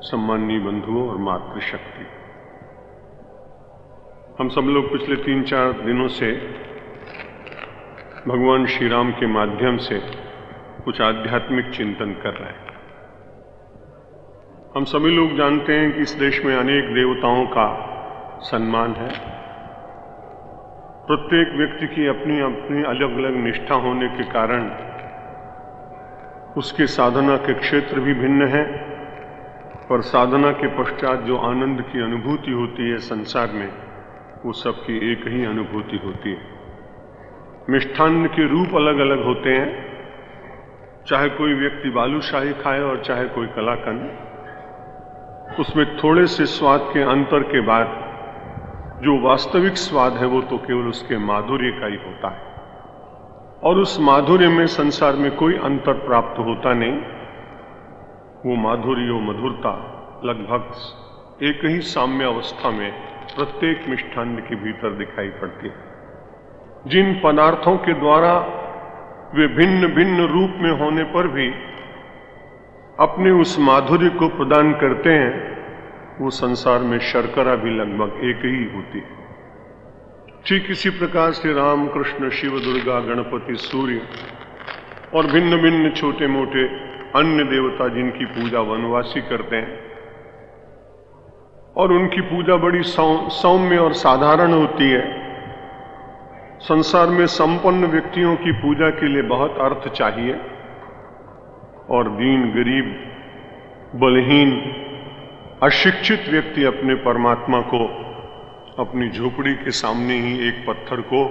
सम्माननीय बंधुओं और मातृशक्ति, हम सब लोग पिछले 3-4 दिनों से भगवान श्री राम के माध्यम से कुछ आध्यात्मिक चिंतन कर रहे हैं। हम सभी लोग जानते हैं कि इस देश में अनेक देवताओं का सम्मान है। प्रत्येक व्यक्ति की अपनी अपनी अलग अलग निष्ठा होने के कारण उसके साधना के क्षेत्र भी भिन्न हैं, पर साधना के पश्चात जो आनंद की अनुभूति होती है संसार में, वो सबकी एक ही अनुभूति होती है। मिष्ठान्न के रूप अलग अलग होते हैं, चाहे कोई व्यक्ति बालूशाही खाए और चाहे कोई कलाकंद। उसमें थोड़े से स्वाद के अंतर के बाद जो वास्तविक स्वाद है वो तो केवल उसके माधुर्य का ही होता है, और उस माधुर्य में संसार में कोई अंतर प्राप्त होता नहीं। वो माधुर्य और मधुरता लगभग एक ही साम्य अवस्था में प्रत्येक मिष्ठान्न के भीतर दिखाई पड़ती है। जिन पदार्थों के द्वारा वे भिन्न भिन्न रूप में होने पर भी अपने उस माधुर्य को प्रदान करते हैं, वो संसार में शर्करा भी लगभग एक ही होती है। ठीक इसी प्रकार से राम, कृष्ण, शिव, दुर्गा, गणपति, सूर्य और भिन्न भिन्न छोटे मोटे अन्य देवता जिनकी पूजा वनवासी करते हैं, और उनकी पूजा बड़ी सौम्य और साधारण होती है। संसार में संपन्न व्यक्तियों की पूजा के लिए बहुत अर्थ चाहिए, और दीन, गरीब, बलहीन, अशिक्षित व्यक्ति अपने परमात्मा को अपनी झोपड़ी के सामने ही एक पत्थर को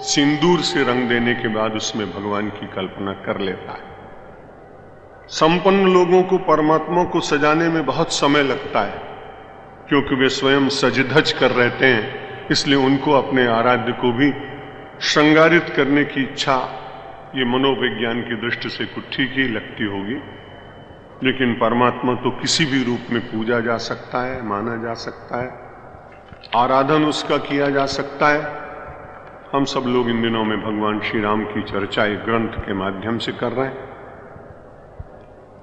सिंदूर से रंग देने के बाद उसमें भगवान की कल्पना कर लेता है। संपन्न लोगों को परमात्मा को सजाने में बहुत समय लगता है, क्योंकि वे स्वयं सज-धज कर रहते हैं, इसलिए उनको अपने आराध्य को भी श्रृंगारित करने की इच्छा ये मनोविज्ञान की दृष्टि से कुछ ठीक ही लगती होगी। लेकिन परमात्मा तो किसी भी रूप में पूजा जा सकता है, माना जा सकता है, आराधन उसका किया जा सकता है। हम सब लोग इन दिनों में भगवान श्री राम की चर्चा एक ग्रंथ के माध्यम से कर रहे हैं।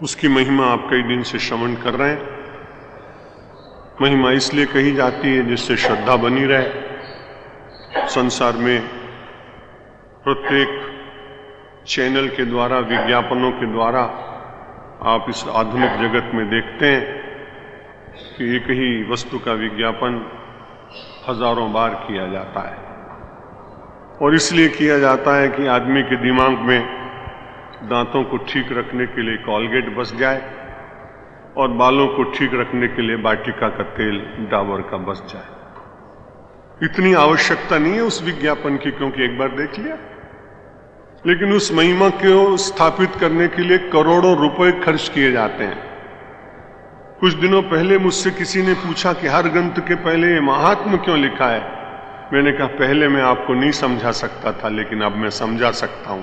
उसकी महिमा आप कई दिन से श्रवण कर रहे हैं। महिमा इसलिए कही जाती है जिससे श्रद्धा बनी रहे। संसार में प्रत्येक चैनल के द्वारा, विज्ञापनों के द्वारा आप इस आधुनिक जगत में देखते हैं कि एक ही वस्तु का विज्ञापन हजारों बार किया जाता है, और इसलिए किया जाता है कि आदमी के दिमाग में दांतों को ठीक रखने के लिए कोलगेट बस जाए, और बालों को ठीक रखने के लिए वाटिका का तेल डाबर का बस जाए। इतनी आवश्यकता नहीं है उस विज्ञापन की, क्योंकि एक बार देख लिया। लेकिन उस महिमा को स्थापित करने के लिए करोड़ों रुपए खर्च किए जाते हैं। कुछ दिनों पहले मुझसे किसी ने पूछा कि हर ग्रंथ के पहले ये महात्म क्यों लिखा है। मैंने कहा पहले मैं आपको नहीं समझा सकता था, लेकिन अब मैं समझा सकता हूं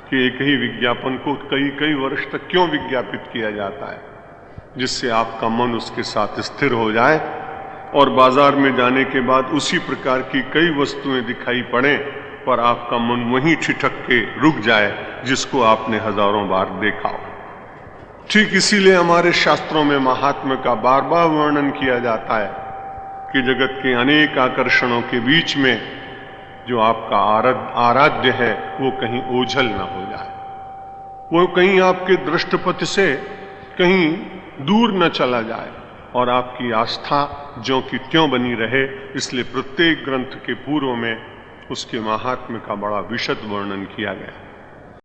कि एक ही विज्ञापन को कई कई वर्ष तक क्यों विज्ञापित किया जाता है, जिससे आपका मन उसके साथ स्थिर हो जाए, और बाजार में जाने के बाद उसी प्रकार की कई वस्तुएं दिखाई पड़े, पर आपका मन वहीं ठिठक के रुक जाए जिसको आपने हजारों बार देखा हो। ठीक इसीलिए हमारे शास्त्रों में महात्मा का बार बार वर्णन किया जाता है कि जगत के अनेक आकर्षणों के बीच में जो आपका आराध्य है वो कहीं ओझल ना हो जाए, वो कहीं आपके दृष्टपथ से कहीं दूर न चला जाए, और आपकी आस्था ज्यों की त्यों बनी रहे। इसलिए प्रत्येक ग्रंथ के पूर्व में उसके महात्म्य का बड़ा विशद वर्णन किया गया।